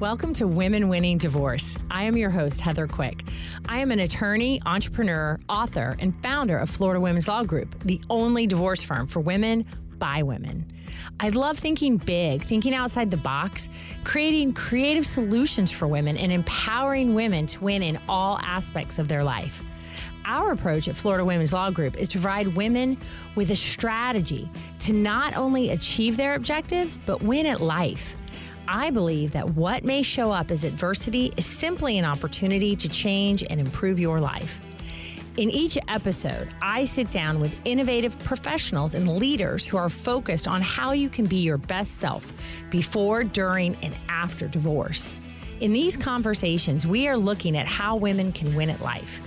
Welcome to Women Winning Divorce. I am your host, Heather Quick. I am an attorney, entrepreneur, author, and founder of Florida Women's Law Group, the only divorce firm for women by women. I love thinking big, thinking outside the box, creating creative solutions for women, and empowering women to win in all aspects of their life. Our approach at Florida Women's Law Group is to provide women with a strategy to not only achieve their objectives, but win at life. I believe that what may show up as adversity is simply an opportunity to change and improve your life. In each episode, I sit down with innovative professionals and leaders who are focused on how you can be your best self before, during, and after divorce. In these conversations, we are looking at how women can win at life.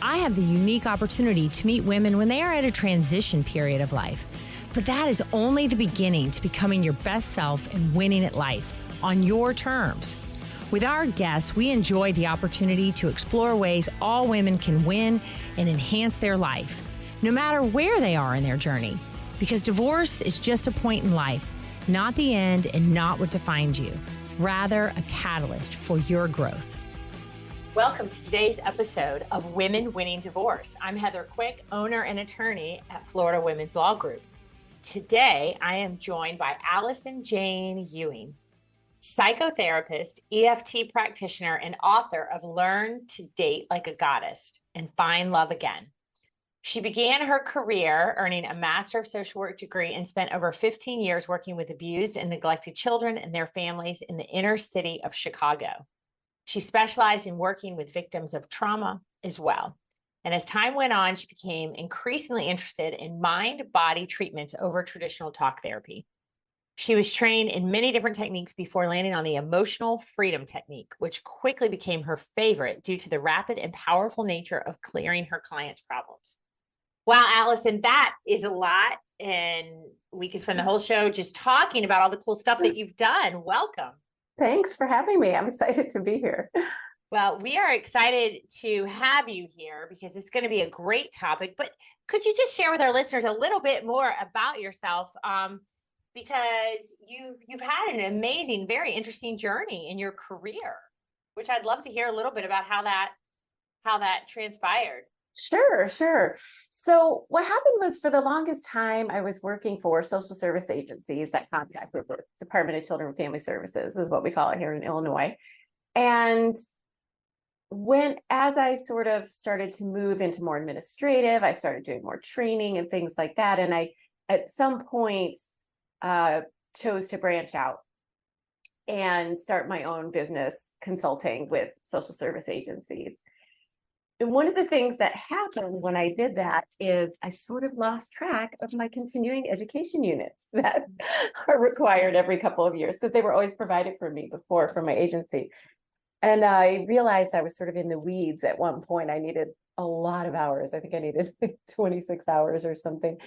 I have the unique opportunity to meet women when they are at a transition period of life. But that is only the beginning to becoming your best self and winning at life on your terms. With our guests, we enjoy the opportunity to explore ways all women can win and enhance their life, no matter where they are in their journey. Because divorce is just a point in life, not the end and not what defines you, rather a catalyst for your growth. Welcome to today's episode of Women Winning Divorce. I'm Heather Quick, owner and attorney at Florida Women's Law Group. Today, I am joined by Allison Jayne Ewing, psychotherapist, EFT practitioner, and author of Learn to Date Like a Goddess and Find Love Again. She began her career earning a Master of Social Work degree and spent over 15 years working with abused and neglected children and their families in the inner city of Chicago. She specialized in working with victims of trauma as well. And as time went on, she became increasingly interested in mind-body treatments over traditional talk therapy. She was trained in many different techniques before landing on the emotional freedom technique, which quickly became her favorite due to the rapid and powerful nature of clearing her clients' problems. Wow, Allison, that is a lot. And we could spend the whole show just talking about all the cool stuff that you've done. Welcome. Thanks for having me. I'm excited to be here. Well, we are excited to have you here because it's going to be a great topic. But could you just share with our listeners a little bit more about yourself? Because you've had an amazing, very interesting journey in your career, which I'd love to hear a little bit about how that transpired. Sure. So what happened was, for the longest time, I was working for social service agencies that contract with the Department of Children and Family Services, is what we call it here in Illinois. And as I sort of started to move into more administrative, I started doing more training and things like that. And I, at some point, chose to branch out and start my own business consulting with social service agencies. And one of the things that happened when I did that is I sort of lost track of my continuing education units that are required every couple of years, because they were always provided for me before from my agency. And I realized I was sort of in the weeds at one point. I needed a lot of hours. I think I needed 26 hours or something.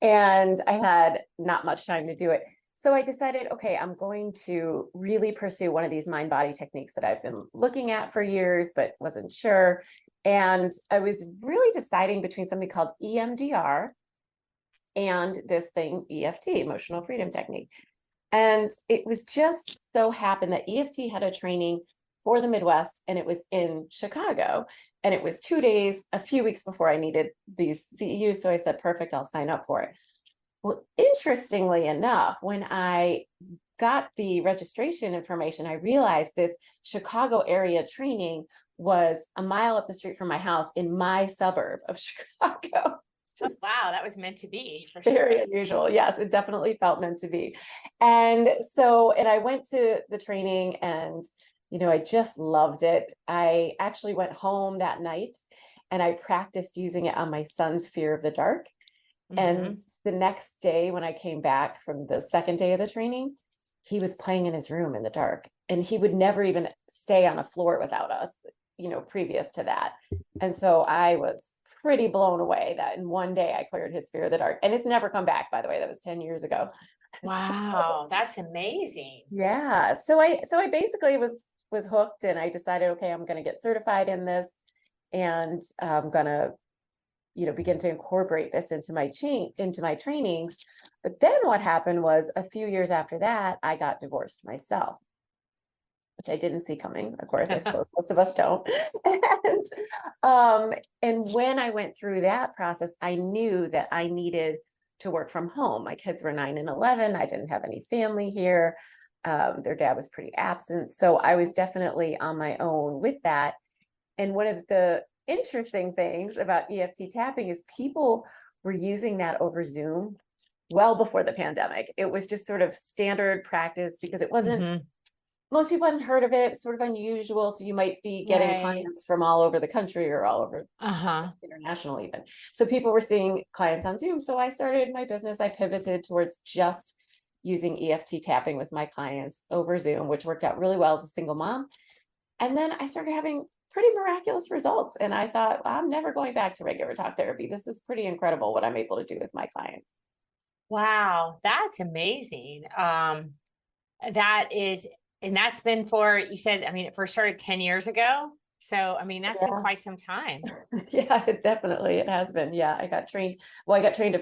And I had not much time to do it. So I decided, okay, I'm going to really pursue one of these mind-body techniques that I've been looking at for years, but wasn't sure. And I was really deciding between something called EMDR and this thing, EFT, Emotional Freedom Technique. And it was just so happened that EFT had a training for the Midwest, and it was in Chicago. And it was 2 days, a few weeks before I needed these CEUs. So I said, perfect, I'll sign up for it. Well, interestingly enough, when I got the registration information, I realized this Chicago area training was a mile up the street from my house in my suburb of Chicago. Just, wow, that was meant to be, for sure. Very unusual. Yes, it definitely felt meant to be. And I went to the training, and I just loved it. I actually went home that night and I practiced using it on my son's fear of the dark. Mm-hmm. And the next day, when I came back from the second day of the training, he was playing in his room in the dark, and he would never even stay on a floor without us, previous to that. And so I was pretty blown away that in one day I cleared his fear of the dark, and it's never come back, by the way. That was 10 years ago. Wow. That's amazing. Yeah. So I basically was hooked, and I decided, okay, I'm going to get certified in this, and I'm going to, begin to incorporate this into my trainings. But then what happened was, a few years after that, I got divorced myself. which I didn't see coming. Of course, I suppose most of us don't. And when I went through that process, I knew that I needed to work from home. My kids were 9 and 11. I didn't have any family here. Their dad was pretty absent. So I was definitely on my own with that. And one of the interesting things about EFT tapping is people were using that over Zoom well before the pandemic. It was just sort of standard practice because it wasn't, most people hadn't heard of it. It was sort of unusual. So you might be getting clients from all over the country or all over international even. So people were seeing clients on Zoom. So I started my business. I pivoted towards just using EFT tapping with my clients over Zoom, which worked out really well as a single mom. And then I started having pretty miraculous results. And I thought, well, I'm never going back to regular talk therapy. This is pretty incredible what I'm able to do with my clients. Wow, that's amazing. That is, and that's been for, you said, I mean, it first started 10 years ago. So, I mean, that's been quite some time. Yeah, definitely. It has been. Yeah. I got trained in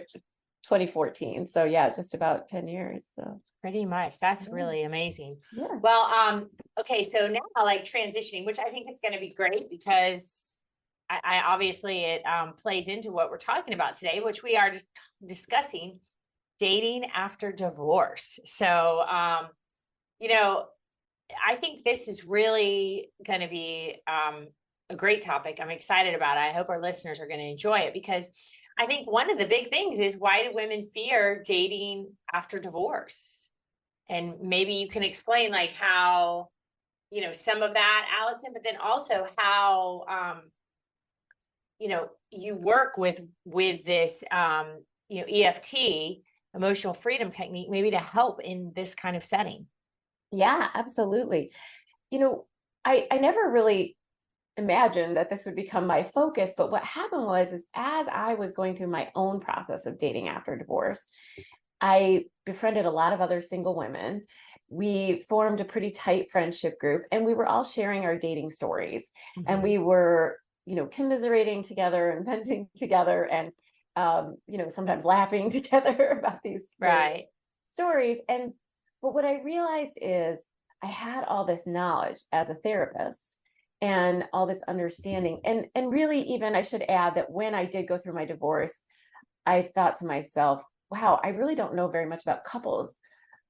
2014. So yeah, just about 10 years. So pretty much. That's really amazing. Yeah. Well, okay. So now like transitioning, which I think is going to be great because I obviously it plays into what we're talking about today, which we are discussing dating after divorce. So, you know, I think this is really going to be a great topic. I'm excited about it. I hope our listeners are going to enjoy it because I think one of the big things is why do women fear dating after divorce? And maybe you can explain like how, you know, some of that, Allison, but then also how, you know, you work with this, you know, EFT, emotional freedom technique, maybe to help in this kind of setting. Yeah, absolutely. You know, I never really imagined that this would become my focus, but what happened is as I was going through my own process of dating after divorce, I befriended a lot of other single women. We formed a pretty tight friendship group and we were all sharing our dating stories and we were, you know, commiserating together and venting together and, you know, sometimes laughing together about these stories. But what I realized is I had all this knowledge as a therapist and all this understanding. And really, even I should add that when I did go through my divorce, I thought to myself, wow, I really don't know very much about couples,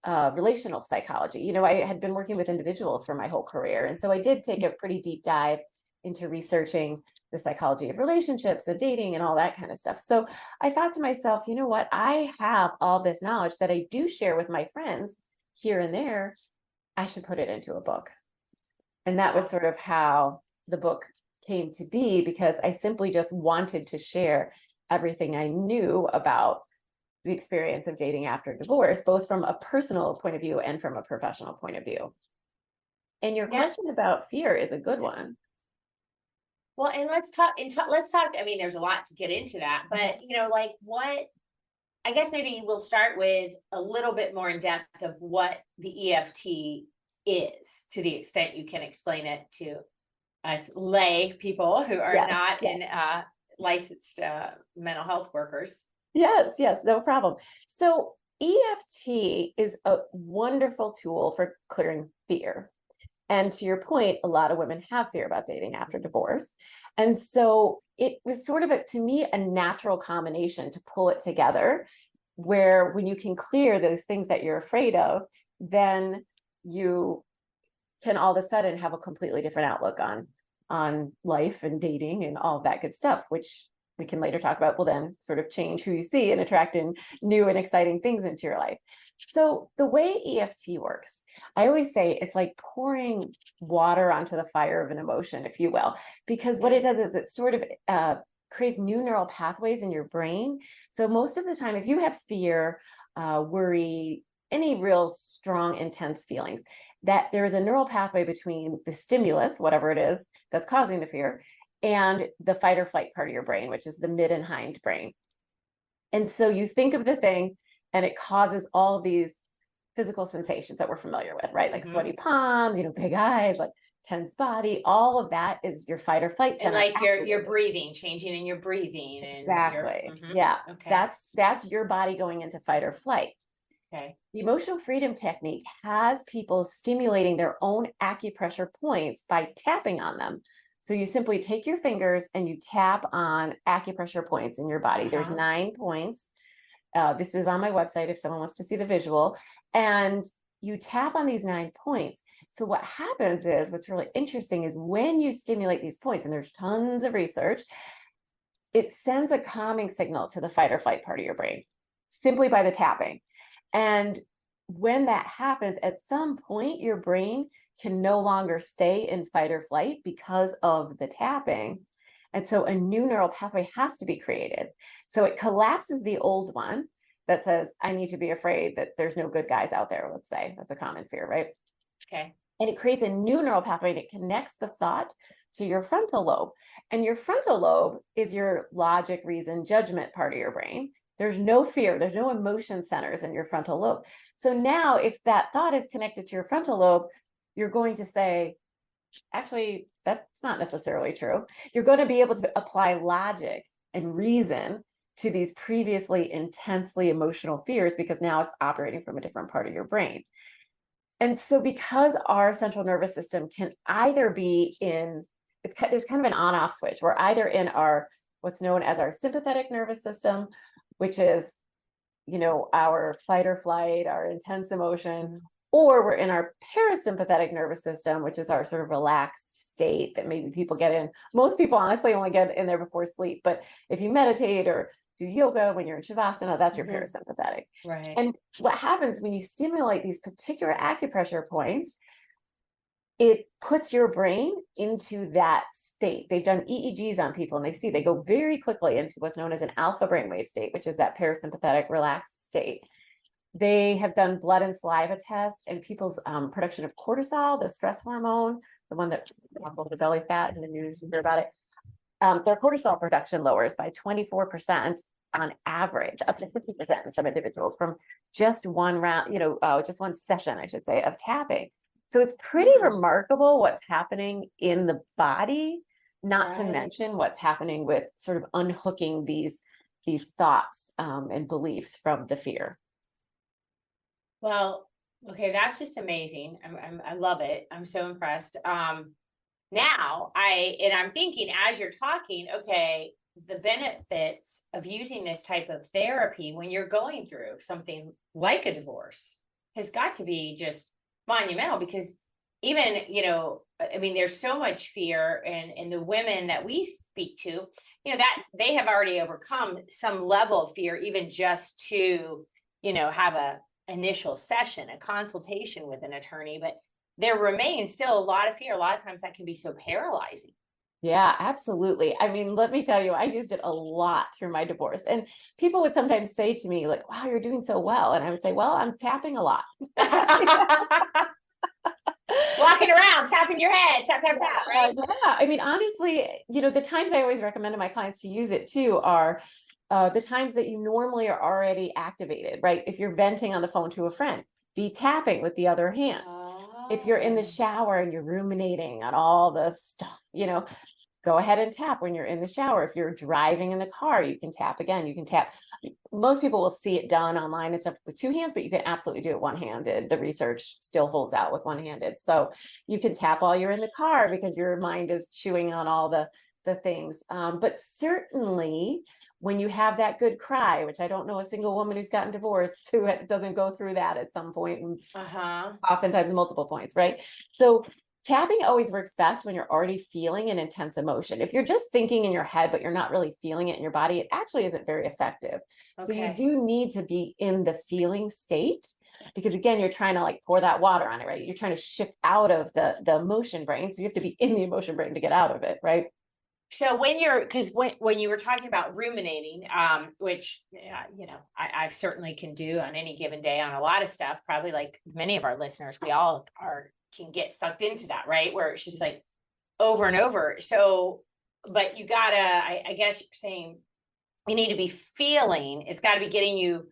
relational psychology. You know, I had been working with individuals for my whole career. And so I did take a pretty deep dive into researching the psychology of relationships and dating and all that kind of stuff. So I thought to myself, you know what, I have all this knowledge that I do share with my friends here and there. I should put it into a book. And that was sort of how the book came to be, because I simply just wanted to share everything I knew about the experience of dating after divorce, both from a personal point of view and from a professional point of view. And your question about fear is a good one. Well, and let's talk, I mean, there's a lot to get into that, but you know, like I guess maybe we'll start with a little bit more in depth of what the EFT is, to the extent you can explain it to us lay people who are not in licensed mental health workers. Yes, no problem. So EFT is a wonderful tool for clearing fear. And to your point, a lot of women have fear about dating after divorce. And so it was sort of, to me, a natural combination to pull it together, where when you can clear those things that you're afraid of, then you can all of a sudden have a completely different outlook on life and dating and all of that good stuff, which we can later talk about will then sort of change who you see and attract in new and exciting things into your life. So the way EFT works, I always say it's like pouring water onto the fire of an emotion, if you will, because what it does is it sort of creates new neural pathways in your brain. So most of the time, if you have fear, worry, any real strong, intense feelings, that there is a neural pathway between the stimulus, whatever it is that's causing the fear, and the fight or flight part of your brain, which is the mid and hind brain. And so you think of the thing and it causes all these physical sensations that we're familiar with, right? Like sweaty palms, you know, big eyes, like tense body, all of that is your fight or flight center. And like your breathing, changing in your breathing. Exactly. Yeah. Okay. That's your body going into fight or flight. Okay. The emotional freedom technique has people stimulating their own acupressure points by tapping on them. So you simply take your fingers and you tap on acupressure points in your body. There's 9 points. This is on my website if someone wants to see the visual. And you tap on these 9 points. So what happens is, what's really interesting is when you stimulate these points, and there's tons of research, it sends a calming signal to the fight or flight part of your brain simply by the tapping. And when that happens, at some point, your brain can no longer stay in fight or flight because of the tapping. And so a new neural pathway has to be created. So it collapses the old one that says, I need to be afraid that there's no good guys out there, let's say. That's a common fear, right? Okay. And it creates a new neural pathway that connects the thought to your frontal lobe. And your frontal lobe is your logic, reason, judgment part of your brain. There's no fear, there's no emotion centers in your frontal lobe. So now if that thought is connected to your frontal lobe, you're going to say, actually, that's not necessarily true. You're going to be able to apply logic and reason to these previously intensely emotional fears because now it's operating from a different part of your brain. And so because our central nervous system can either be in, there's kind of an on-off switch. We're either in our, what's known as our sympathetic nervous system, which is, our fight or flight, our intense emotion, or we're in our parasympathetic nervous system, which is our sort of relaxed state that maybe people get in. Most people honestly only get in there before sleep, but if you meditate or do yoga when you're in Shavasana, that's your parasympathetic. Right. And what happens when you stimulate these particular acupressure points, it puts your brain into that state. They've done EEGs on people and they go very quickly into what's known as an alpha brainwave state, which is that parasympathetic relaxed state. They have done blood and saliva tests and people's production of cortisol, the stress hormone, the one that the belly fat in the news, you hear about it. Their cortisol production lowers by 24% on average, up to 50% in some individuals from just one round, just one session, I should say, of tapping. So it's pretty remarkable what's happening in the body, not to mention what's happening with sort of unhooking these thoughts and beliefs from the fear. Well, okay, that's just amazing. I love it. I'm so impressed. Now I'm thinking as you're talking, okay, the benefits of using this type of therapy when you're going through something like a divorce has got to be just monumental because even, there's so much fear and the women that we speak to, that they have already overcome some level of fear, even just to, have a initial session, a consultation with an attorney, but there remains still a lot of fear. A lot of times that can be so paralyzing. Yeah, absolutely. I mean, let me tell you, I used it a lot through my divorce. And people would sometimes say to me, like, wow, you're doing so well. And I would say, well, I'm tapping a lot. Walking around, tapping your head, tap, tap, tap, right? Yeah. I mean, honestly, the times I always recommend to my clients to use it too are the times that you normally are already activated, right? If you're venting on the phone to a friend, be tapping with the other hand. If you're in the shower and you're ruminating on all the stuff, go ahead and tap when you're in the shower. If you're driving in the car, you can tap again. You can tap. Most people will see it done online and stuff with 2 hands, but you can absolutely do it one-handed. The research still holds out with one-handed. So you can tap while you're in the car because your mind is chewing on all the things. But certainly when you have that good cry, which I don't know a single woman who's gotten divorced who doesn't go through that at some point, and oftentimes multiple points, right? So tapping always works best when you're already feeling an intense emotion. If you're just thinking in your head, but you're not really feeling it in your body, it actually isn't very effective. So you do need to be in the feeling state because again, you're trying to like pour that water on it, right? You're trying to shift out of the emotion brain. So you have to be in the emotion brain to get out of it, right? So when you were talking about ruminating, which, I certainly can do on any given day on a lot of stuff, probably like many of our listeners, we all can get sucked into that, right? Where it's just like over and over. So, but you gotta, I guess you're saying you need to be feeling, it's gotta be getting you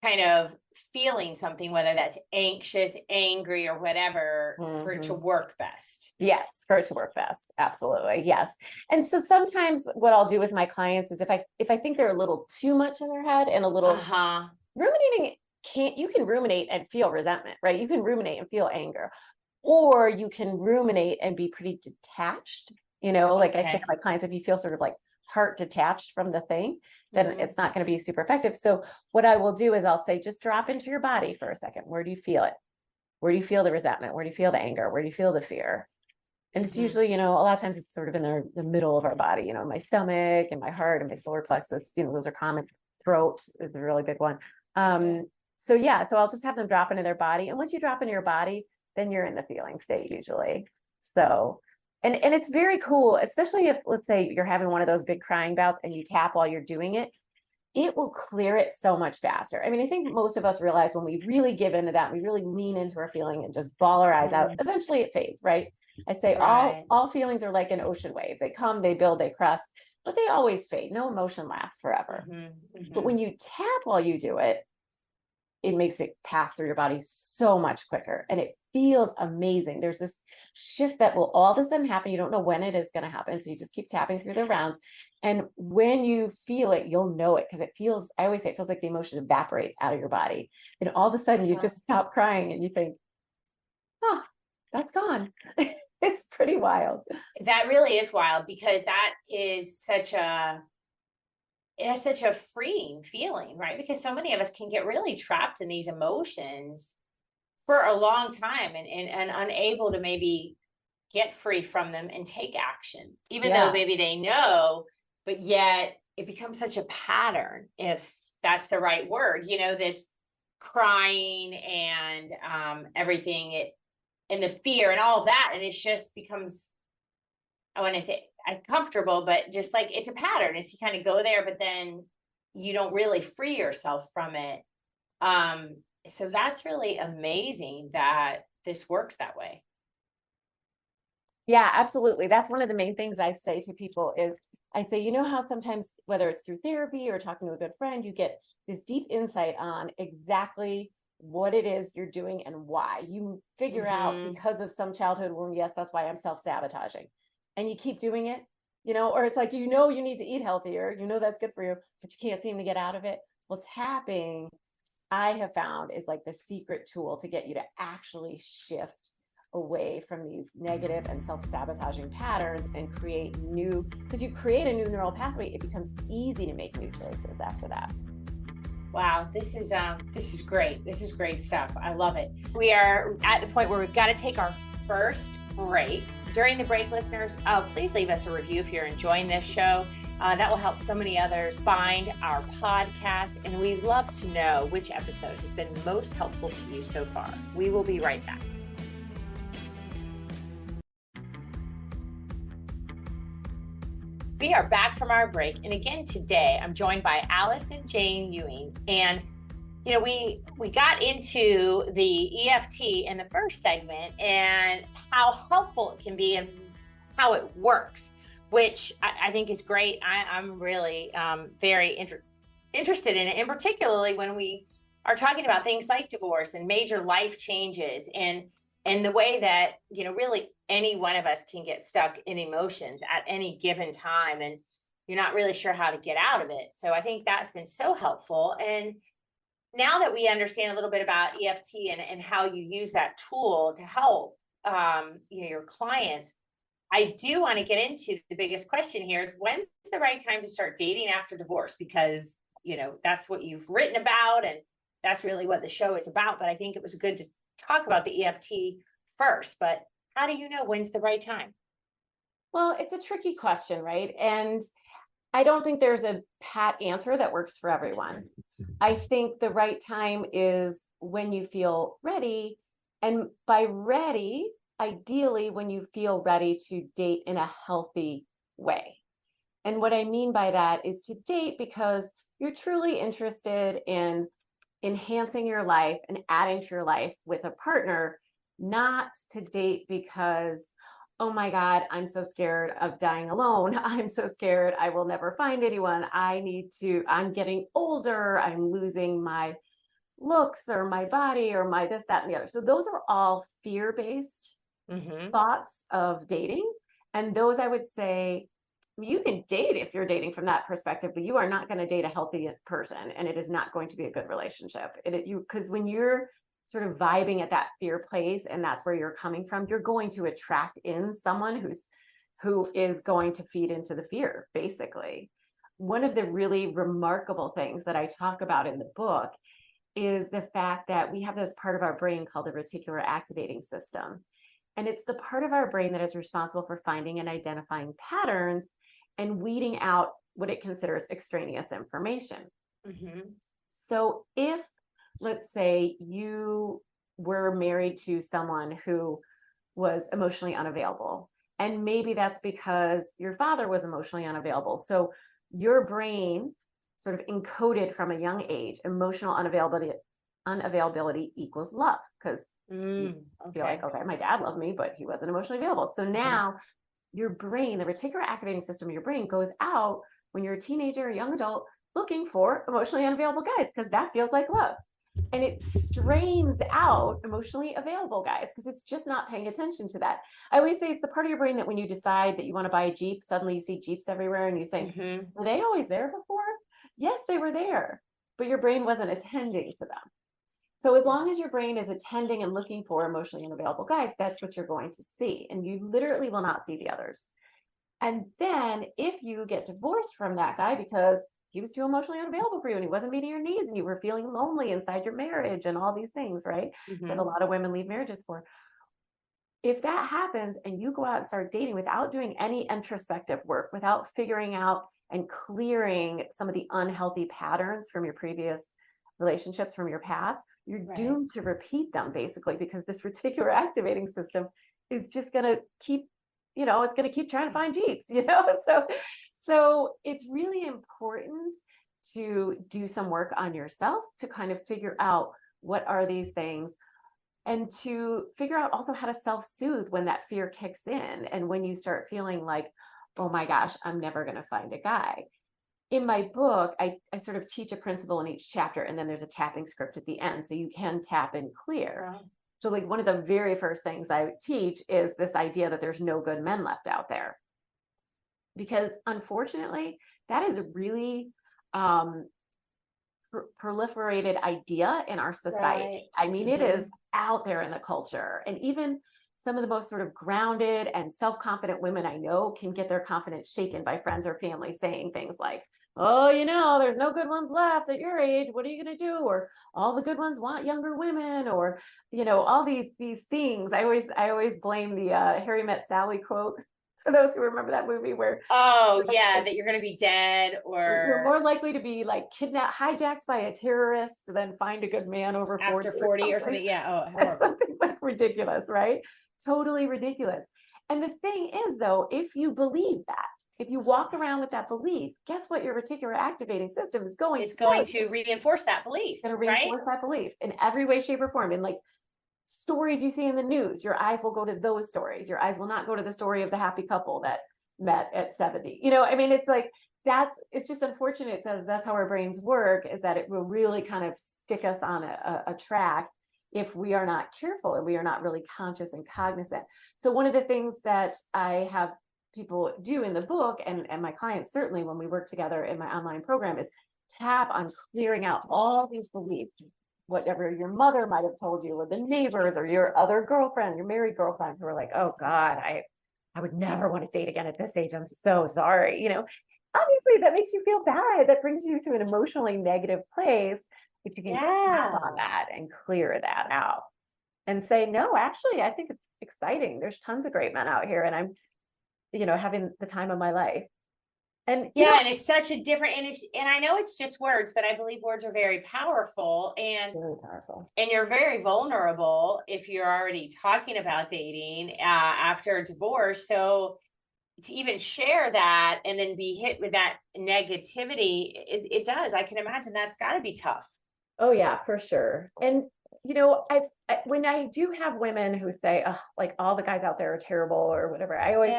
kind of feeling something, whether that's anxious, angry, or whatever, for it to work best. Yes, for it to work best. Absolutely. Yes. And so sometimes what I'll do with my clients is if I think they're a little too much in their head and a little ruminating you can ruminate and feel resentment, right? You can ruminate and feel anger, or you can ruminate and be pretty detached. Like I say to my clients, if you feel sort of like heart detached from the thing, then it's not going to be super effective. So what I will do is I'll say, just drop into your body for a second. Where do you feel it? Where do you feel the resentment? Where do you feel the anger? Where do you feel the fear? And it's usually, a lot of times it's sort of in the middle of our body, my stomach and my heart and my solar plexus, those are common. Throat is a really big one. So I'll just have them drop into their body. And once you drop into your body, then you're in the feeling state usually. So, and it's very cool, especially if, let's say you're having one of those big crying bouts and you tap while you're doing it, it will clear it so much faster. I mean, I think most of us realize when we really give into that, we really lean into our feeling and just bawl our eyes out, eventually it fades, right? I say all feelings are like an ocean wave. They come, they build, they crest, but they always fade. No emotion lasts forever. But when you tap while you do it, it makes it pass through your body so much quicker. And it feels amazing. There's this shift that will all of a sudden happen. You don't know when it is going to happen. So you just keep tapping through the rounds. And when you feel it, you'll know it, because it feels, I always say, it feels like the emotion evaporates out of your body. And all of a sudden you just stop crying and you think, oh, that's gone. It's pretty wild. That really is wild, because that is such a freeing feeling, right? Because so many of us can get really trapped in these emotions for a long time and unable to maybe get free from them and take action, even though maybe they know, but yet it becomes such a pattern, if that's the right word, this crying and everything, and the fear and all of that. And it just becomes, I want to say uncomfortable, but just like, it's a pattern. It's, you kind of go there, but then you don't really free yourself from it. So that's really amazing that this works that way. Yeah, absolutely. That's one of the main things I say to people is, I say, how sometimes, whether it's through therapy or talking to a good friend, you get this deep insight on exactly what it is you're doing and why. You figure out, because of some childhood wound, yes, that's why I'm self-sabotaging. And you keep doing it, or it's like, you need to eat healthier, that's good for you, but you can't seem to get out of it. Well, tapping, I have found, is like the secret tool to get you to actually shift away from these negative and self-sabotaging patterns and create new, because you create a new neural pathway, it becomes easy to make new choices after that. Wow, this is great. This is great stuff. I love it. We are at the point where we've got to take our first break. During the break, listeners, please leave us a review if you're enjoying this show. That will help so many others find our podcast. And we'd love to know which episode has been most helpful to you so far. We will be right back. We are back from our break. And again, today I'm joined by Allison Jayne Ewing. And, we got into the EFT in the first segment and how helpful it can be and how it works, which I think is great. I'm really very interested in it. And particularly when we are talking about things like divorce and major life changes and the way that, really any one of us can get stuck in emotions at any given time, and you're not really sure how to get out of it. So I think that's been so helpful. And now that we understand a little bit about EFT and how you use that tool to help, your clients, I do want to get into the biggest question here is, when's the right time to start dating after divorce? Because, that's what you've written about, and that's really what the show is about. But I think it was good to talk about the EFT first, but how do you know when's the right time? Well, it's a tricky question, right? And I don't think there's a pat answer that works for everyone. I think the right time is when you feel ready. And by ready, ideally, when you feel ready to date in a healthy way. And what I mean by that is to date because you're truly interested in enhancing your life and adding to your life with a partner, not to date because, oh my God, I'm so scared of dying alone. I'm so scared I will never find anyone. I'm getting older. I'm losing my looks or my body or my this, that, and the other. So those are all fear-based thoughts of dating. And those, I would say, you can date if you're dating from that perspective, but you are not going to date a healthy person, and it is not going to be a good relationship. Because when you're sort of vibing at that fear place, and that's where you're coming from, you're going to attract in someone who is going to feed into the fear, basically. One of the really remarkable things that I talk about in the book is the fact that we have this part of our brain called the reticular activating system. And it's the part of our brain that is responsible for finding and identifying patterns and weeding out what it considers extraneous information. Mm-hmm. So if, let's say, you were married to someone who was emotionally unavailable, and maybe that's because your father was emotionally unavailable. So your brain sort of encoded from a young age, emotional unavailability equals love, because you feel like, okay, my dad loved me, but he wasn't emotionally available. So now your brain, the reticular activating system of your brain, goes out when you're a teenager or young adult looking for emotionally unavailable guys, because that feels like love. And it strains out emotionally available guys because it's just not paying attention to that. I always say it's the part of your brain that when you decide that you want to buy a Jeep, suddenly you see Jeeps everywhere and you think, were they always there before? Yes, they were there, but your brain wasn't attending to them. So as long as your brain is attending and looking for emotionally unavailable guys, that's what you're going to see. And you literally will not see the others. And then if you get divorced from that guy because he was too emotionally unavailable for you and he wasn't meeting your needs and you were feeling lonely inside your marriage and all these things, right? That a lot of women leave marriages for. If that happens and you go out and start dating without doing any introspective work, without figuring out and clearing some of the unhealthy patterns from your previous relationships from your past, you're doomed to repeat them, basically, because this reticular activating system is just going to keep, it's going to keep trying to find Jeeps, So it's really important to do some work on yourself to kind of figure out what are these things, and to figure out also how to self-soothe when that fear kicks in and when you start feeling like, oh my gosh, I'm never going to find a guy. In my book, I sort of teach a principle in each chapter, and then there's a tapping script at the end, so you can tap and clear. Right. So like one of the very first things I teach is this idea that there's no good men left out there. Because unfortunately, that is a really proliferated idea in our society. Right. I mean, it is out there in the culture. And even some of the most sort of grounded and self-confident women I know can get their confidence shaken by friends or family saying things like, oh, there's no good ones left at your age. What are you going to do? Or all the good ones want younger women, or, all these things. I always blame the Harry Met Sally quote. For those who remember that movie where that you're going to be dead, or you're more likely to be like hijacked by a terrorist than find a good man over 40 after 40 or something. Yeah. That's something like ridiculous, right? Totally ridiculous. And the thing is, though, if you believe that, if you walk around with that belief, guess what? Your reticular activating system is going to reinforce that belief. It's going to reinforce that belief in every way, shape, or form. And like stories you see in the news, your eyes will go to those stories. Your eyes will not go to the story of the happy couple that met at 70. It's like, it's just unfortunate because that's how our brains work, is that it will really kind of stick us on a track if we are not careful and we are not really conscious and cognizant. So one of the things that I have people do in the book, and my clients certainly when we work together in my online program, is tap on clearing out all these beliefs, whatever your mother might have told you, or the neighbors, or your other girlfriend, your married girlfriend, who are like, oh God, I would never want to date again at this age. I'm so sorry. Obviously that makes you feel bad. That brings you to an emotionally negative place, but you can tap on that and clear that out and say, no, actually, I think it's exciting. There's tons of great men out here, and I'm, having the time of my life. And and it's such a different, and I know it's just words, but I believe words are very powerful, and you're very vulnerable if you're already talking about dating after a divorce. So to even share that and then be hit with that negativity, it does. I can imagine that's got to be tough. Oh yeah, for sure. And when I do have women who say, oh, like all the guys out there are terrible or whatever, I always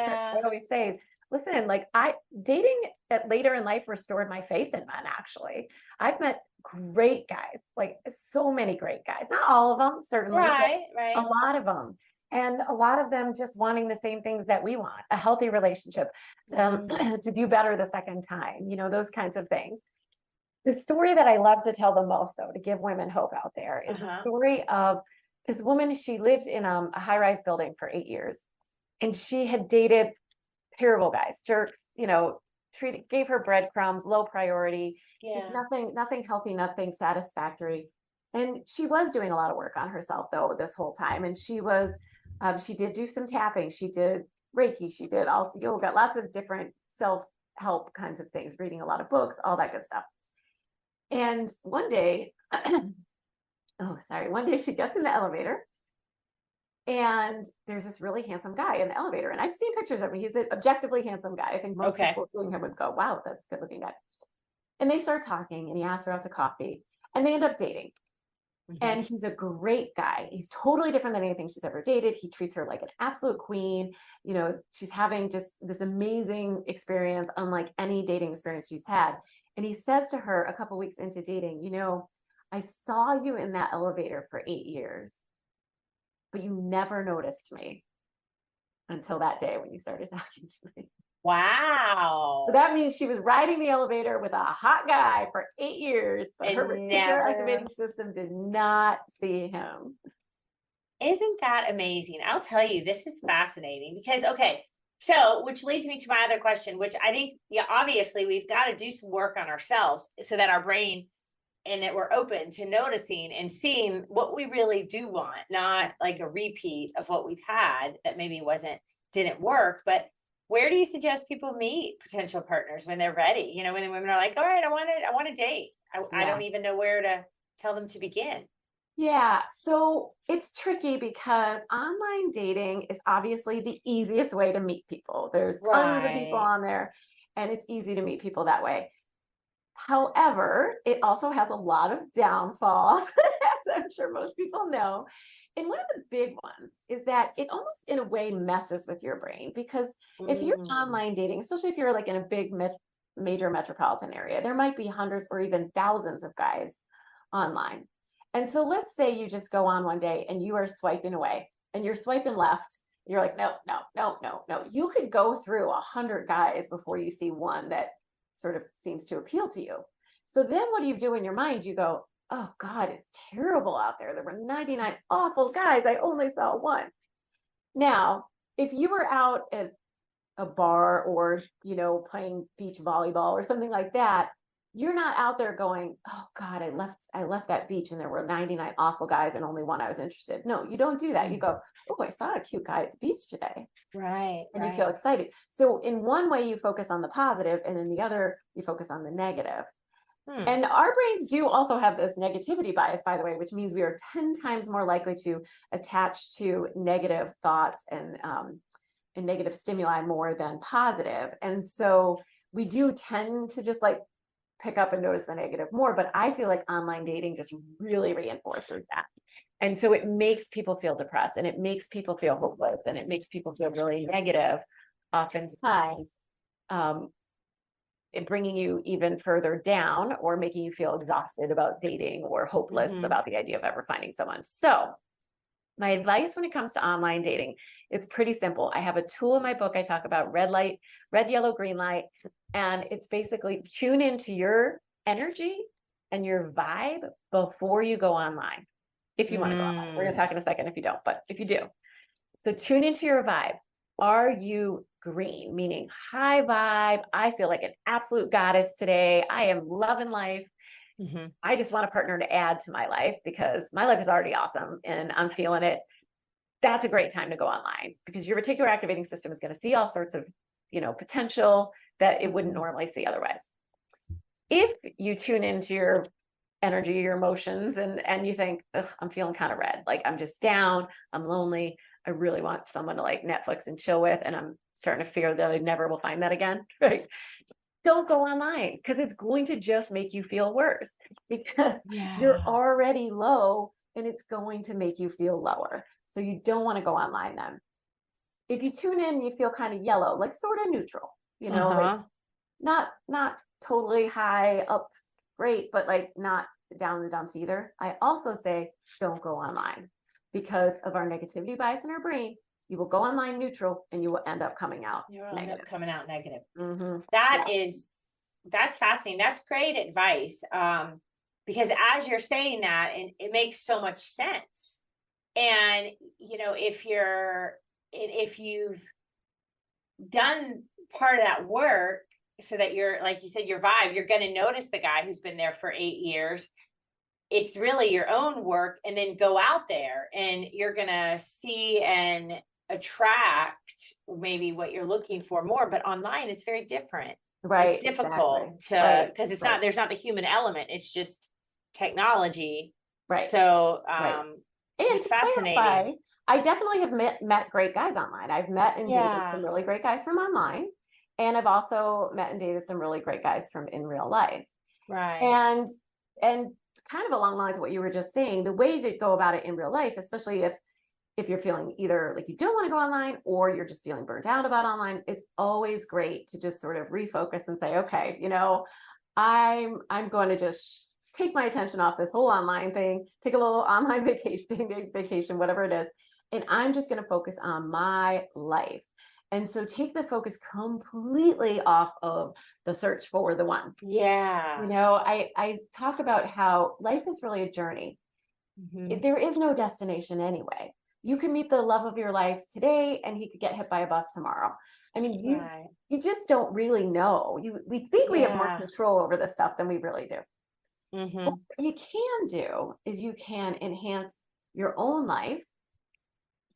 say, listen, like dating at later in life restored my faith in men. Actually, I've met great guys, like so many great guys, not all of them, certainly, right. a lot of them. And a lot of them just wanting the same things that we want, a healthy relationship, to do better the second time, those kinds of things. The story that I love to tell the most, though, to give women hope out there is the story of this woman. She lived in a high-rise building for 8 years, and she had dated terrible guys, jerks, gave her breadcrumbs, low priority, just nothing healthy, nothing satisfactory. And she was doing a lot of work on herself, though, this whole time. And she did do some tapping. She did Reiki. She did also yoga, lots of different self-help kinds of things, reading a lot of books, all that good stuff. And one day, one day she gets in the elevator, and there's this really handsome guy in the elevator. And I've seen pictures of him. He's an objectively handsome guy. I think most people seeing him would go, wow, that's a good looking guy. And they start talking, and he asks her out to coffee, and they end up dating. And he's a great guy. He's totally different than anything she's ever dated. He treats her like an absolute queen. She's having just this amazing experience, unlike any dating experience she's had. And he says to her a couple weeks into dating, I saw you in that elevator for 8 years, but you never noticed me until that day when you started talking to me. Wow. So that means she was riding the elevator with a hot guy for 8 years, but her particular activating system did not see him. Isn't that amazing? I'll tell you, this is fascinating because, so which leads me to my other question, which I think, obviously we've got to do some work on ourselves so that our brain and that we're open to noticing and seeing what we really do want, not like a repeat of what we've had that maybe didn't work. But where do you suggest people meet potential partners when they're ready? When the women are like, all right, I want to date. I don't even know where to tell them to begin. Yeah. So it's tricky because online dating is obviously the easiest way to meet people. There's tons of people on there, and it's easy to meet people that way. However, it also has a lot of downfalls, as I'm sure most people know. And one of the big ones is that it almost in a way messes with your brain, because if you're online dating, especially if you're like in a big major metropolitan area, there might be hundreds or even thousands of guys online. And so let's say you just go on one day and you are swiping away and you're swiping left. You're like, no. You could go through 100 guys before you see one that sort of seems to appeal to you. So then what do you do in your mind? You go, oh God, it's terrible out there. There were 99 awful guys. I only saw one. Now, if you were out at a bar or, playing beach volleyball or something like that, you're not out there going, oh God, I left that beach and there were 99 awful guys and only one I was interested. No, you don't do that. You go, oh, I saw a cute guy at the beach today. Right. And you feel excited. So in one way you focus on the positive, and in the other, you focus on the negative. And our brains do also have this negativity bias, by the way, which means we are 10 times more likely to attach to negative thoughts and negative stimuli more than positive. And so we do tend to just pick up and notice the negative more, but I feel like online dating just really reinforces that. And so it makes people feel depressed, and it makes people feel hopeless, and it makes people feel really negative, oftentimes, bringing you even further down or making you feel exhausted about dating or hopeless about the idea of ever finding someone. So my advice when it comes to online dating is pretty simple. I have a tool in my book. I talk about red light, red, yellow, green light. And it's basically tune into your energy and your vibe before you go online. If you want to go online, we're going to talk in a second if you don't, but if you do. So tune into your vibe. Are you green, meaning high vibe? I feel like an absolute goddess today. I am loving life. I just want a partner to add to my life because my life is already awesome and I'm feeling it. That's a great time to go online, because your reticular activating system is going to see all sorts of, potential that it wouldn't normally see otherwise. If you tune into your energy, your emotions, and you think, I'm feeling kind of red, like I'm just down, I'm lonely, I really want someone to Netflix and chill with, and I'm starting to fear that I never will find that again, right? Don't go online, because it's going to just make you feel worse, because you're already low and it's going to make you feel lower. So you don't want to go online then. If you tune in, you feel kind of yellow, like sort of neutral, not totally high up, great, but not down in the dumps either. I also say, don't go online. because of our negativity bias in our brain. You will go online neutral and you will end up coming out negative. Negative. Mm-hmm. That's fascinating. That's great advice. Because as you're saying that, and it makes so much sense. And, if you've done part of that work so that you're, like you said, your vibe, you're going to notice the guy who's been there for 8 years. It's really your own work, and then go out there and you're going to see and attract maybe what you're looking for more. But online, it's very different. Right. It's difficult because it's not, there's not the human element. It's just technology. Right. So, it's fascinating. Clarify, I definitely have met great guys online. I've met and dated some really great guys from online. And I've also met and dated some really great guys from in real life. Right. And kind of along the lines of what you were just saying, the way to go about it in real life, especially if you're feeling either like you don't want to go online or you're just feeling burnt out about online, it's always great to just sort of refocus and say, okay, I'm going to just take my attention off this whole online thing, take a little online vacation, whatever it is. And I'm just going to focus on my life. And so take the focus completely off of the search for the one. Yeah. I talk about how life is really a journey. Mm-hmm. There is no destination anyway. You can meet the love of your life today and he could get hit by a bus tomorrow. I mean, you just don't really know. We think we have more control over this stuff than we really do. Mm-hmm. What you can do is you can enhance your own life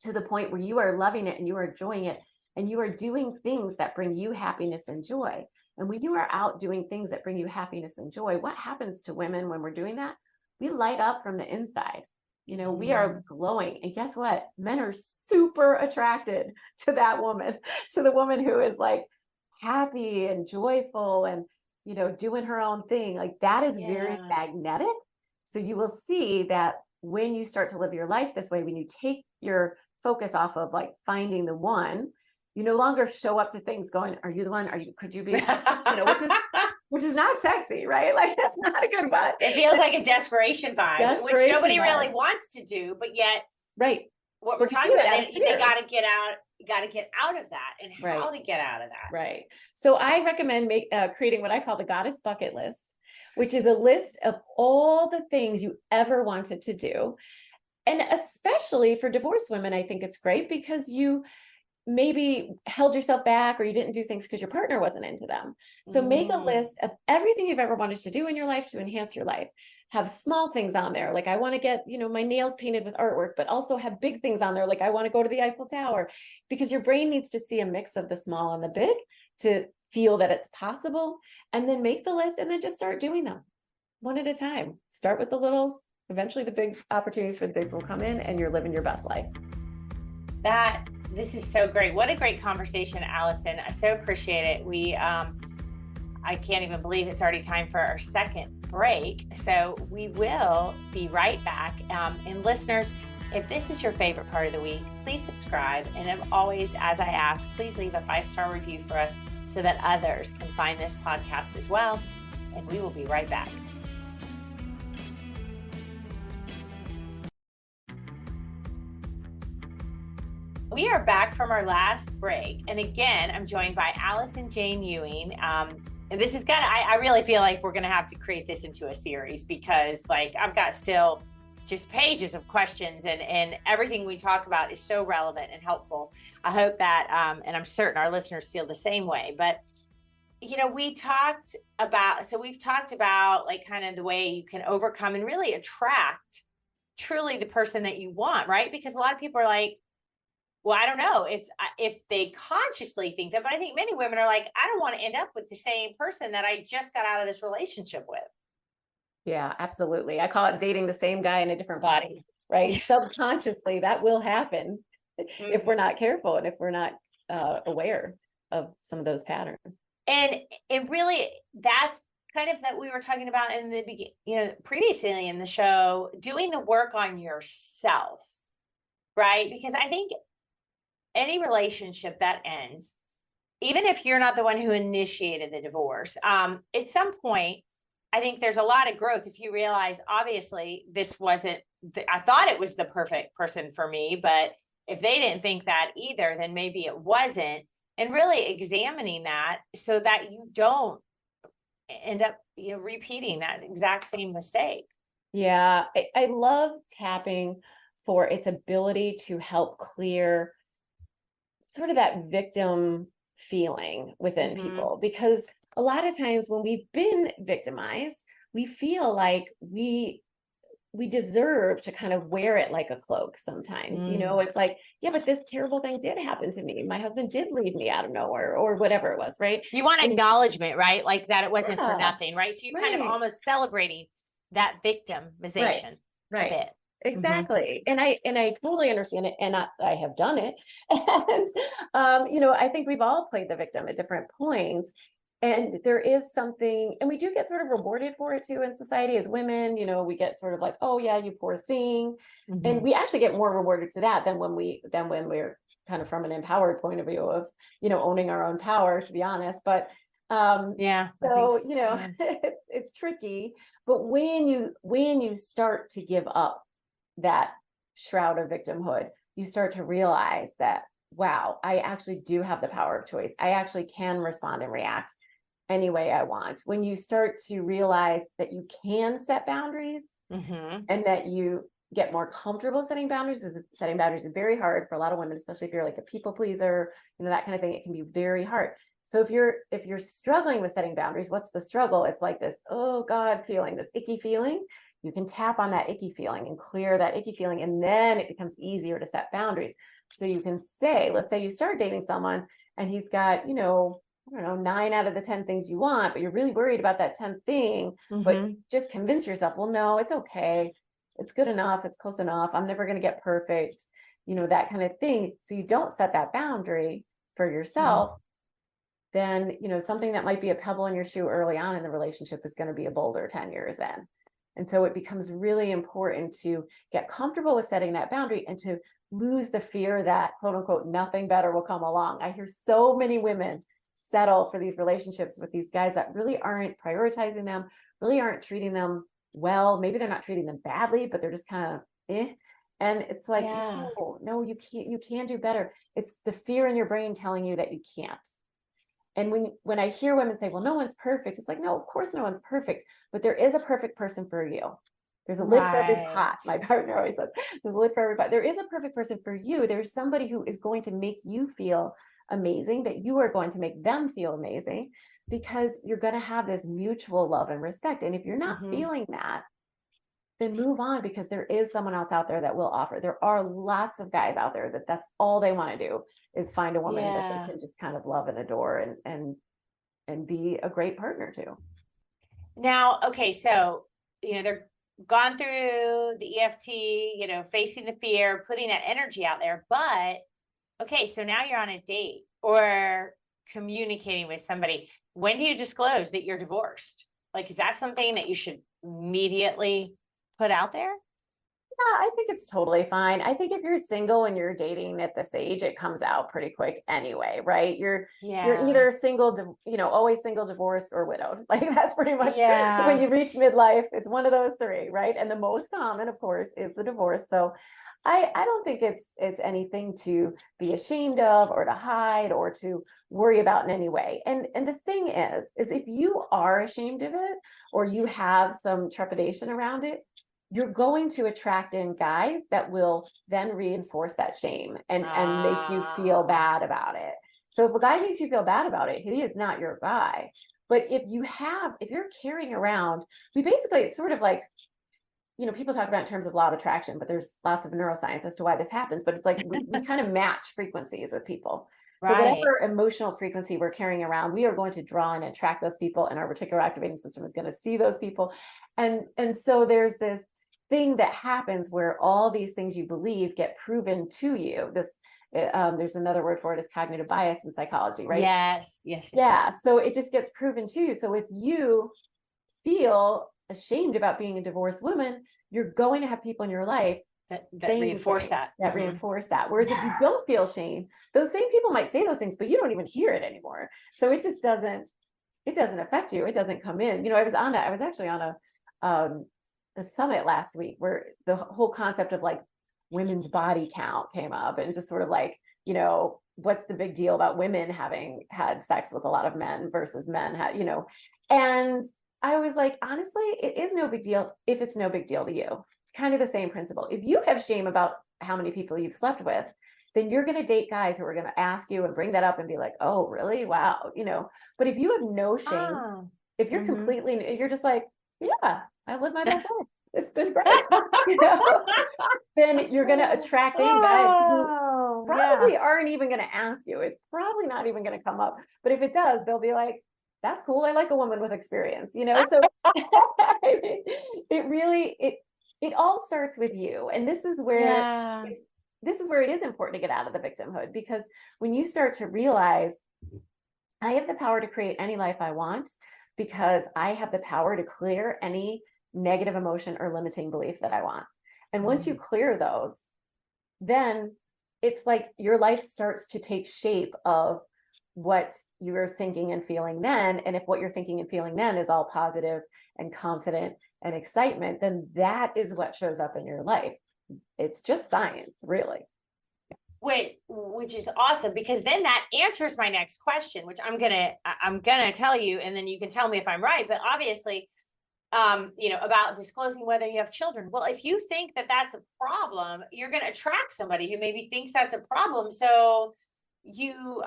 to the point where you are loving it and you are enjoying it and you are doing things that bring you happiness and joy. And when you are out doing things that bring you happiness and joy, what happens to women when we're doing that? We light up from the inside. We are glowing. And guess what? Men are super attracted to that woman, to the woman who is like happy and joyful and doing her own thing. Like that is very magnetic. So you will see that when you start to live your life this way, when you take your focus off of like finding the one, you no longer show up to things going, are you the one? Could you be, which is not sexy, right? Like that's not a good vibe. It feels like a desperation vibe, which nobody really wants to do, but yet, what we're talking about, they got to get out. You got to get out of that, and how to get out of that. Right. So I recommend creating what I call the Goddess Bucket List, which is a list of all the things you ever wanted to do. And especially for divorced women, I think it's great because you maybe held yourself back or you didn't do things because your partner wasn't into them. So make a list of everything you've ever wanted to do in your life to enhance your life. Have small things on there. Like I want to get, my nails painted with artwork, but also have big things on there. Like I want to go to the Eiffel Tower, because your brain needs to see a mix of the small and the big to feel that it's possible. And then make the list and then just start doing them one at a time. Start with the littles. Eventually the big opportunities for the bigs will come in and you're living your best life. This is so great. What a great conversation, Allison. I so appreciate it. I can't even believe it's already time for our second break. So we will be right back. And listeners, if this is your favorite part of the week, please subscribe. And always, as I ask, please leave a 5-star review for us so that others can find this podcast as well. And we will be right back. We are back from our last break. And again, I'm joined by Allison Jayne Ewing. And this is I really feel like we're going to have to create this into a series because I've got still just pages of questions and everything we talk about is so relevant and helpful. I hope that, and I'm certain our listeners feel the same way, but we've talked about kind of the way you can overcome and really attract truly the person that you want, right? Because a lot of people are like, well, I don't know if they consciously think that, but I think many women are like, I don't want to end up with the same person that I just got out of this relationship with. Yeah, absolutely. I call it dating the same guy in a different body, right? Subconsciously, that will happen if we're not careful and if we're not aware of some of those patterns. And it really, that's kind of that we were talking about in the beginning, previously in the show, doing the work on yourself, right? Because I think any relationship that ends, even if you're not the one who initiated the divorce, at some point, I think there's a lot of growth if you realize, obviously, this wasn't I thought it was the perfect person for me, but if they didn't think that either, then maybe it wasn't. And really examining that so that you don't end up, repeating that exact same mistake. Yeah, I love tapping for its ability to help clear sort of that victim feeling within people, because a lot of times when we've been victimized, we feel like we deserve to kind of wear it like a cloak sometimes. It's like, yeah, but this terrible thing did happen to me. My husband did leave me out of nowhere, or whatever it was, right? You want acknowledgement, right? Like that it wasn't for Yeah, nothing, right? So you're kind of right, almost celebrating that victimization a right. bit. Exactly. And I totally understand it. And I have done it. And, I think we've all played the victim at different points. And there is something, and we do get sort of rewarded for it too in society as women. We get sort of like, oh yeah, you poor thing. And we actually get more rewarded to that than when we're kind of from an empowered point of view of, owning our own power, to be honest. But Yeah. so, it's tricky. But when you start to give up that shroud of victimhood, you start to realize that, wow, I actually do have the power of choice. I actually can respond and react any way I want. When you start to realize that you can set boundaries and that you get more comfortable setting boundaries is very hard for a lot of women, especially if you're like a people pleaser, that kind of thing. It can be very hard. So if you're struggling with setting boundaries, what's the struggle? It's like this, oh God, feeling, this icky feeling. You can tap on that icky feeling and clear that icky feeling. And then it becomes easier to set boundaries. So you can say, let's say you start dating someone and he's got, I don't know, 9 out of the 10 things you want, but you're really worried about that 10th thing, but just convince yourself, well, no, it's okay. It's good enough. It's close enough. I'm never going to get perfect, that kind of thing. So you don't set that boundary for yourself. Then, something that might be a pebble in your shoe early on in the relationship is going to be a boulder 10 years in. And so it becomes really important to get comfortable with setting that boundary and to lose the fear that, quote unquote, nothing better will come along. I hear so many women settle for these relationships with these guys that really aren't prioritizing them, really aren't treating them well. Maybe they're not treating them badly, but they're just kind of And it's like, no, you can do better. It's the fear in your brain telling you that you can't. And when I hear women say, well, no one's perfect, it's like, no, of course no one's perfect, but there is a perfect person for you. There's a lid for every pot. My partner always says, there's a lid for every pot. There is a perfect person for you. There's somebody who is going to make you feel amazing, that you are going to make them feel amazing, because you're going to have this mutual love and respect. And if you're not feeling that, then move on, because there is someone else out there that will offer. There are lots of guys out there that's all they want to do is find a woman that they can just kind of love and adore and be a great partner to. Now, okay, so they're gone through the EFT, facing the fear, putting that energy out there. But okay, so now you're on a date or communicating with somebody. When do you disclose that you're divorced? Like, is that something that you should immediately put out there? Yeah, I think it's totally fine. I think if you're single and you're dating at this age, it comes out pretty quick anyway, right? You're either single, always single, divorced, or widowed. Like that's pretty much when you reach midlife, it's one of those three, right? And the most common, of course, is the divorce. So I don't think it's anything to be ashamed of or to hide or to worry about in any way. And the thing is if you are ashamed of it or you have some trepidation around it, you're going to attract in guys that will then reinforce that shame and make you feel bad about it. So if a guy makes you feel bad about it, he is not your guy. But if you're carrying around, it's sort of like, people talk about in terms of law of attraction, but there's lots of neuroscience as to why this happens. But it's like we kind of match frequencies with people. So whatever emotional frequency we're carrying around, we are going to draw and attract those people, and our reticular activating system is going to see those people. And so there's this thing that happens where all these things you believe get proven to you. There's another word for it, is cognitive bias in psychology, right? Yes. So it just gets proven to you. So if you feel ashamed about being a divorced woman, you're going to have people in your life that reinforce reinforce that. Whereas if you don't feel shame, those same people might say those things, but you don't even hear it anymore. So it just doesn't affect you. It doesn't come in. I was actually on a summit last week where the whole concept of like women's body count came up, and just sort of like, what's the big deal about women having had sex with a lot of men versus men had, and I was like, honestly, it is no big deal if it's no big deal to you. It's kind of the same principle. If you have shame about how many people you've slept with, then you're going to date guys who are going to ask you and bring that up and be like, oh, really? Wow. But if you have no shame, if you're completely, you're just like, yeah, I live my best life. It's been great. Then you're going to attract in guys who probably aren't even going to ask you. It's probably not even going to come up. But if it does, they'll be like, that's cool. I like a woman with experience, so it really, it all starts with you. And this is where it is important to get out of the victimhood, because when you start to realize I have the power to create any life I want, because I have the power to clear any negative emotion or limiting belief that I want. And once you clear those, then it's like your life starts to take shape of what you're thinking and feeling then. And if what you're thinking and feeling then is all positive and confident and excitement, then that is what shows up in your life. It's just science, really. Which is awesome, because then that answers my next question, which I'm gonna tell you, and then you can tell me if I'm right. But obviously, about disclosing whether you have children. Well, if you think that that's a problem, you're going to attract somebody who maybe thinks that's a problem. So you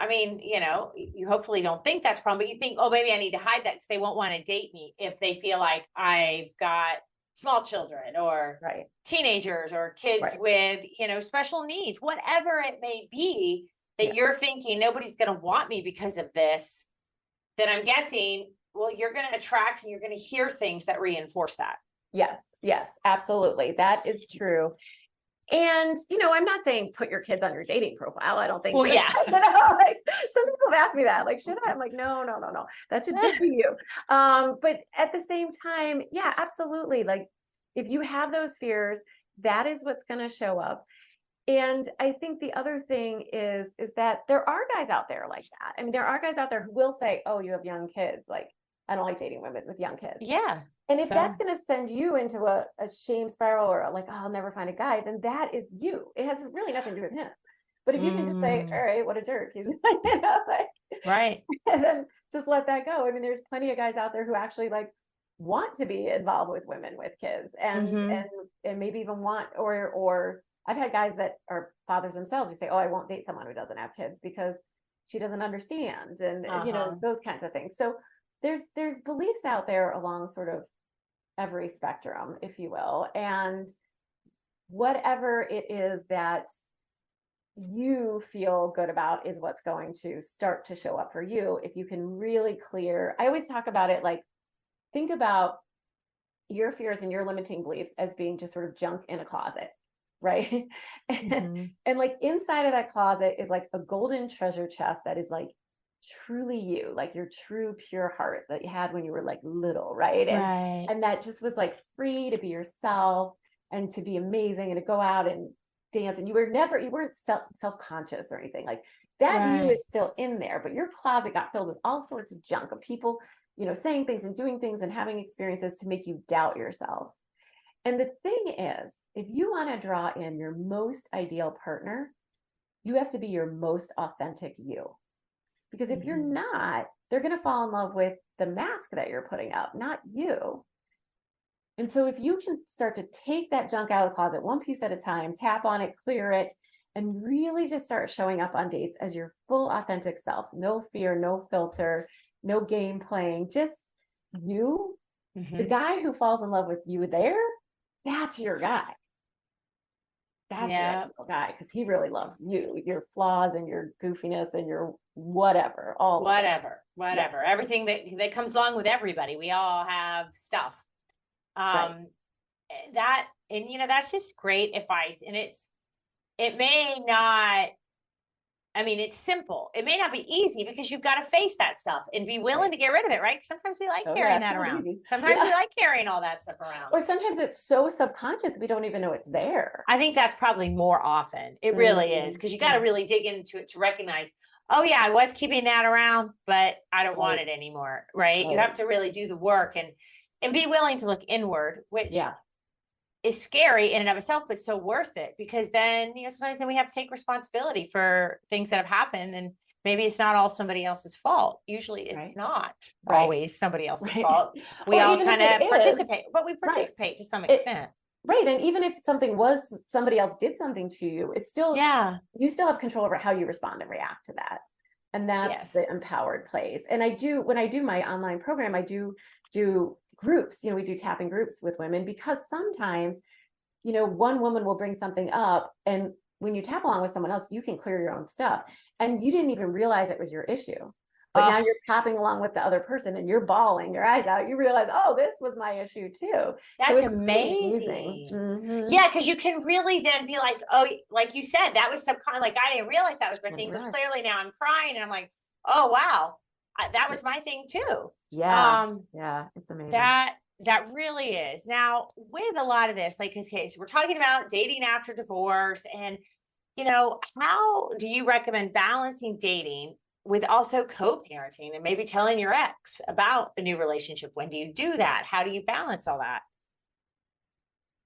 hopefully don't think that's a problem, but you think, oh, maybe I need to hide that because they won't want to date me if they feel like I've got small children or teenagers or kids with, special needs, whatever it may be that you're thinking nobody's going to want me because of this. Then I'm guessing, well, you're going to attract and you're going to hear things that reinforce that. Yes, absolutely. That is true. And, I'm not saying put your kids on your dating profile. I don't think. Well, yeah. Like, some people have asked me that, like, should I? I'm like, no. That should just be you. But at the same time, yeah, absolutely. Like, if you have those fears, that is what's going to show up. And I think the other thing is that there are guys out there like that. I mean, there are guys out there who will say, oh, you have young kids. Like, I don't like dating women with young kids. Yeah. And if that's going to send you into a shame spiral, or like, oh, I'll never find a guy, then that is you. It has really nothing to do with him. But if you can just say, all right, what a jerk. He's right. And then just let that go. I mean, there's plenty of guys out there who actually like want to be involved with women with kids and maybe even want, or I've had guys that are fathers themselves who say, oh, I won't date someone who doesn't have kids because she doesn't understand. And, those kinds of things. So there's beliefs out there along sort of every spectrum, if you will. And whatever it is that you feel good about is what's going to start to show up for you. If you can really clear, I always talk about it like, think about your fears and your limiting beliefs as being just sort of junk in a closet, right? And like inside of that closet is like a golden treasure chest that is like truly you, like your true pure heart that you had when you were like little, right? And that just was like free to be yourself and to be amazing and to go out and dance. And you weren't self-conscious or anything like that. You is still in there, but your closet got filled with all sorts of junk of people, saying things and doing things and having experiences to make you doubt yourself. And the thing is, if you want to draw in your most ideal partner, you have to be your most authentic you. Because if you're not, they're going to fall in love with the mask that you're putting up, not you. And so if you can start to take that junk out of the closet one piece at a time, tap on it, clear it, and really just start showing up on dates as your full authentic self, no fear, no filter, no game playing, just you, the guy who falls in love with you there, that's your guy. That's your ideal guy, because he really loves you, your flaws and your goofiness and your whatever, whatever, everything that comes along with everybody. We all have stuff. That's just great advice. And it's simple. It may not be easy because you've got to face that stuff and be willing to get rid of it, right? Sometimes we like carrying that around. Sometimes we like carrying all that stuff around. Or sometimes it's so subconscious we don't even know it's there. I think that's probably more often. It really is, because you got to really dig into it to recognize, oh yeah, I was keeping that around, but I don't want it anymore, right? You have to really do the work and be willing to look inward, which is scary in and of itself, but so worth it, because then, sometimes then we have to take responsibility for things that have happened, and maybe it's not all somebody else's fault. Usually it's Right. not Right. always somebody else's Right. fault. We Or all even if kind it of is, participate, but we right. participate to some It- extent. Right. And even if somebody else did something to you, it's still, you still have control over how you respond and react to that. And that's the empowered place. And when I do my online program, I do groups, we do tapping groups with women, because sometimes, one woman will bring something up, and when you tap along with someone else, you can clear your own stuff, and you didn't even realize it was your issue. But now you're tapping along with the other person and you're bawling your eyes out. You realize, oh, this was my issue too. That's so amazing. Mm-hmm. Yeah, because you can really then be like, oh, like you said, that was like, I didn't realize that was my thing, but clearly now I'm crying and I'm like, oh, wow, that was my thing too. Yeah. It's amazing. That really is. Now, with a lot of this, like, okay, so we're talking about dating after divorce, and, how do you recommend balancing dating with also co-parenting, and maybe telling your ex about a new relationship? When do you do that? How do you balance all that?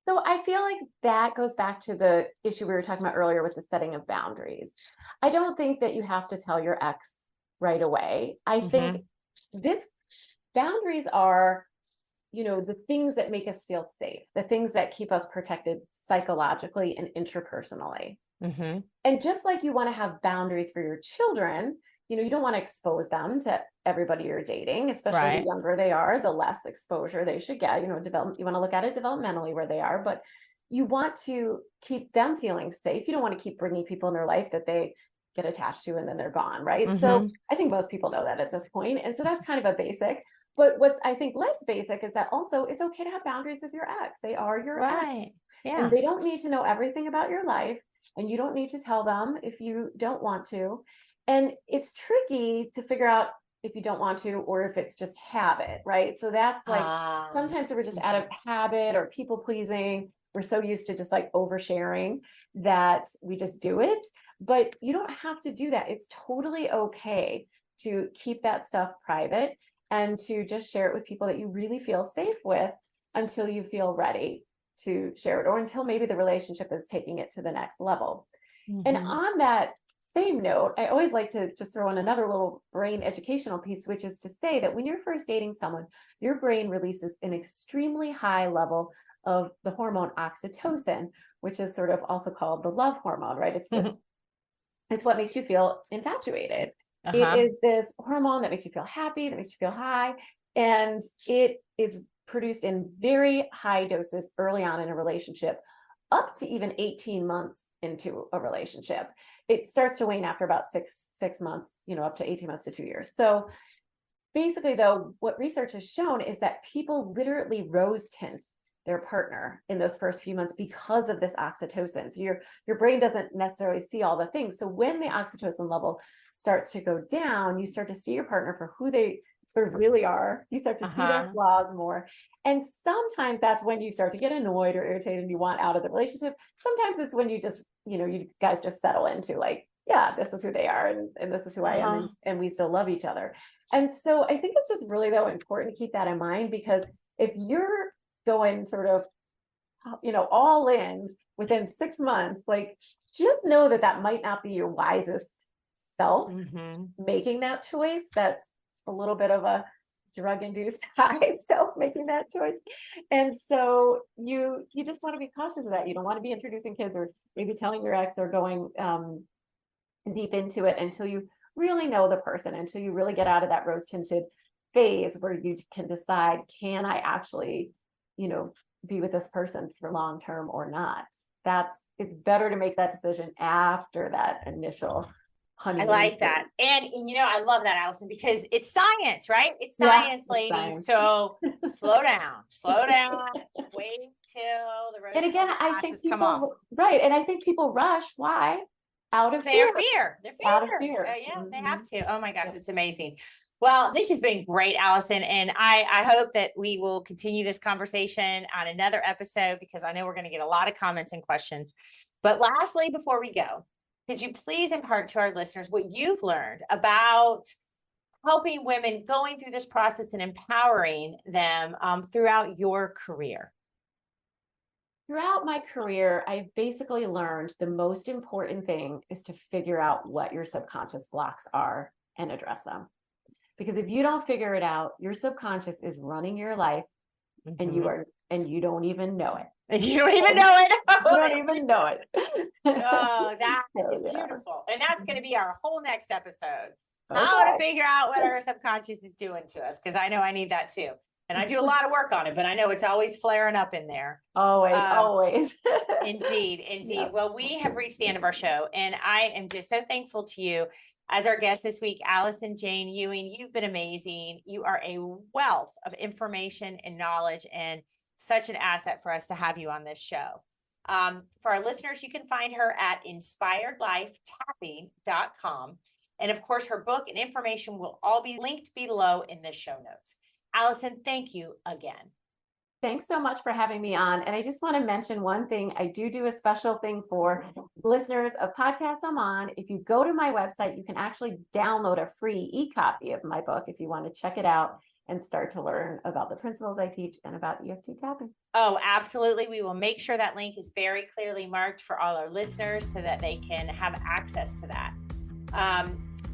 So I feel like that goes back to the issue we were talking about earlier with the setting of boundaries. I don't think that you have to tell your ex right away. I think boundaries are, the things that make us feel safe, the things that keep us protected psychologically and interpersonally. And just like you want to have boundaries for your children, you don't want to expose them to everybody you're dating, especially the younger they are, the less exposure they should get. You want to look at it developmentally where they are, but you want to keep them feeling safe. You don't want to keep bringing people in their life that they get attached to and then they're gone, right? So I think most people know that at this point. And so that's kind of a basic. But what's, I think, less basic is that also it's okay to have boundaries with your ex. They are your ex. And they don't need to know everything about your life. And you don't need to tell them if you don't want to. And it's tricky to figure out if you don't want to, or if it's just habit, right? So that's like, sometimes we're just out of habit or people pleasing. We're so used to just like oversharing that we just do it. But you don't have to do that. It's totally okay to keep that stuff private and to just share it with people that you really feel safe with until you feel ready to share it, or until maybe the relationship is taking it to the next level. And on that same note, I always like to just throw in another little brain educational piece, which is to say that when you're first dating someone, your brain releases an extremely high level of the hormone oxytocin, which is sort of also called the love hormone, right? It's what makes you feel infatuated. It is this hormone that makes you feel happy, that makes you feel high, and it is produced in very high doses early on in a relationship, up to even 18 months into a relationship. It starts to wane after about six months, up to 18 months to 2 years. So basically, though, what research has shown is that people literally rose tint their partner in those first few months because of this oxytocin. So your brain doesn't necessarily see all the things. So when the oxytocin level starts to go down, you start to see your partner for who they sort of really are. You start to see their flaws more. And sometimes that's when you start to get annoyed or irritated and you want out of the relationship. Sometimes it's when you just, you guys just settle into like, yeah, this is who they are and this is who I am, and we still love each other. And so I think it's just really, though, important to keep that in mind, because if you're going sort of, all in within 6 months, like, just know that might not be your wisest self making that choice. That's a little bit of a drug-induced high self making that choice. And so you just want to be cautious of that. You don't want to be introducing kids or maybe telling your ex or going deep into it until you really know the person, until you really get out of that rose-tinted phase where you can decide, can I actually, be with this person for long-term or not? It's better to make that decision after that initial honeymoon. I like that. And I love that, Allison, because it's science, right? It's science, ladies. Science. So slow down, wait till the rose. And again, I think people, right. And I think people rush. Why? Out of fear. They're out of fear. They have to. Oh my gosh, it's amazing. Well, this has been great, Allison. And I hope that we will continue this conversation on another episode, because I know we're going to get a lot of comments and questions. But lastly, before we go, could you please impart to our listeners what you've learned about helping women going through this process and empowering them throughout your career? Throughout my career, I basically learned the most important thing is to figure out what your subconscious blocks are and address them. Because if you don't figure it out, your subconscious is running your life and you don't even know it. You don't even know it. You don't even know it. Oh, that is beautiful. And that's going to be our whole next episode. How to figure out what our subconscious is doing to us. Because I know I need that too. And I do a lot of work on it, but I know it's always flaring up in there. Always. Indeed. Yep. Well, we have reached the end of our show, and I am just so thankful to you as our guest this week, Allison Jayne Ewing. You've been amazing. You are a wealth of information and knowledge, and such an asset for us to have you on this show. For our listeners, you can find her at inspiredlifetapping.com. And of course, her book and information will all be linked below in the show notes. Allison, thank you again. Thanks so much for having me on. And I just want to mention one thing. I do a special thing for listeners of podcasts I'm on. If you go to my website, you can actually download a free e-copy of my book if you want to check it out and start to learn about the principles I teach and about EFT tapping. Oh, absolutely. We will make sure that link is very clearly marked for all our listeners so that they can have access to that.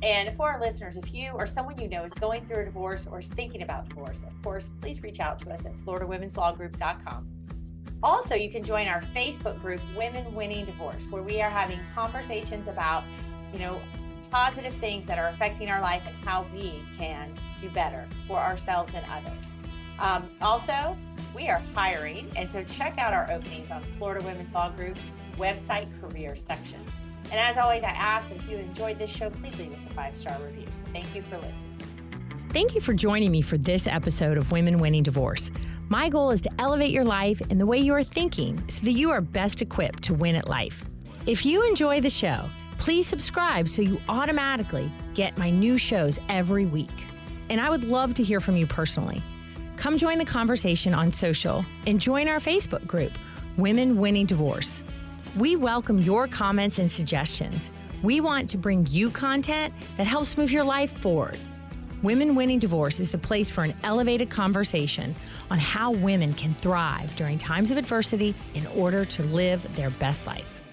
And for our listeners, if you or someone you know is going through a divorce or is thinking about divorce, of course, please reach out to us at FloridaWomen'sLawGroup.com. Also, you can join our Facebook group, Women Winning Divorce, where we are having conversations about, positive things that are affecting our life and how we can do better for ourselves and others. Also, we are hiring, and so check out our openings on Florida Women's Law Group website career section. And as always, I ask that if you enjoyed this show, please leave us a 5-star review. Thank you for listening. Thank you for joining me for this episode of Women Winning Divorce. My goal is to elevate your life and the way you are thinking so that you are best equipped to win at life. If you enjoy the show, please subscribe so you automatically get my new shows every week. And I would love to hear from you personally. Come join the conversation on social and join our Facebook group, Women Winning Divorce. We welcome your comments and suggestions. We want to bring you content that helps move your life forward. Women Winning Divorce is the place for an elevated conversation on how women can thrive during times of adversity in order to live their best life.